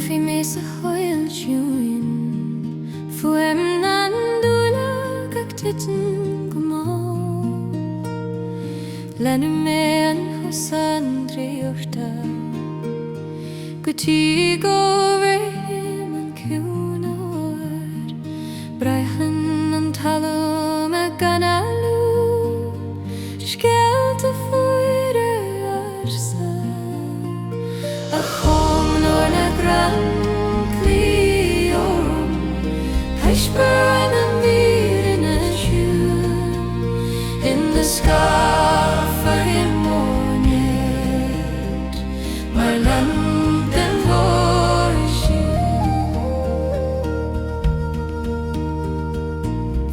fi me sa choill chiúin Fuaim na nduilleog ag titim go mó Lena me an chosán draíochta go tí go bhfeicim an caomhnóir Braitheann an talamh ag análú Scéalta faoi ársa a chaomhnóir na gcrann glaoigh Taispeáin an neart na chiúin in the scáth faighim neart mar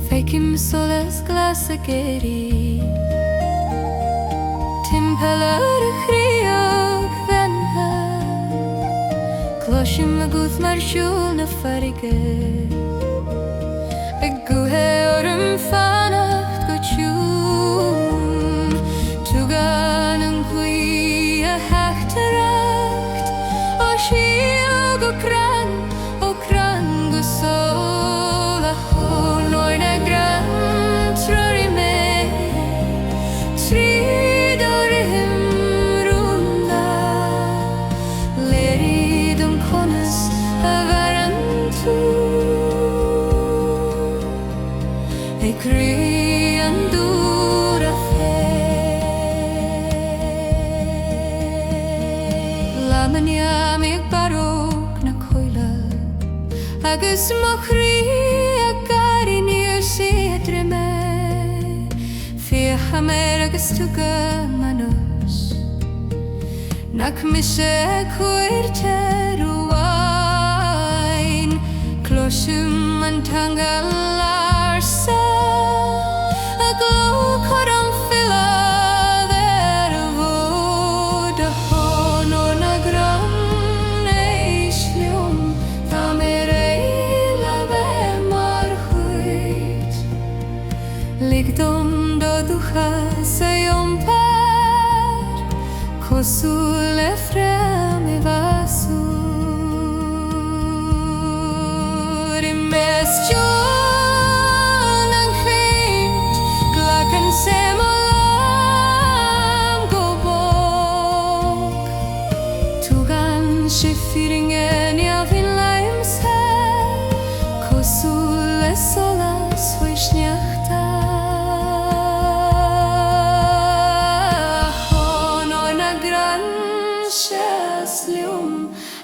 Faighim solas glaoigh Gaelic timpeallar a draíochta Fánfaidh cloisim a gúth mar siúil na farige ag gutha orm fannacht go chiúin tugan an glaoigh a heachtarach ó síl go gcrann go sol a chaomhnóir na gcrann troirí me tríd orithim rúnda léirí don conas a bharan tú ag crí an dúr a féin Lamaniam ag baróg na choill agus mo chrí a gairí níor siadra me faighim agus tuga manos nach mise cuairte ruáin cloisim an tangal ársa a glaoigh chur an filleadh ar a bhód a chaomhnóir na gcrann éis liom tá mé leanbh mar chuid ligdom do duchas a iompar cosúil le fream I bhasúr I meastion an chéint glaoigh an semolam go bóg tugan sé fíringe neamhin laimsa cosúil le solas faoi sneachta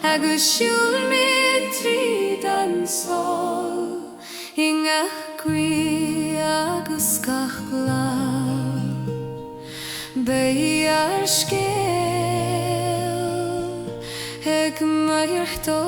agus siúil mé tríd an sol I ngach agus scáth glaoigh beidh ar scéal ag mairtó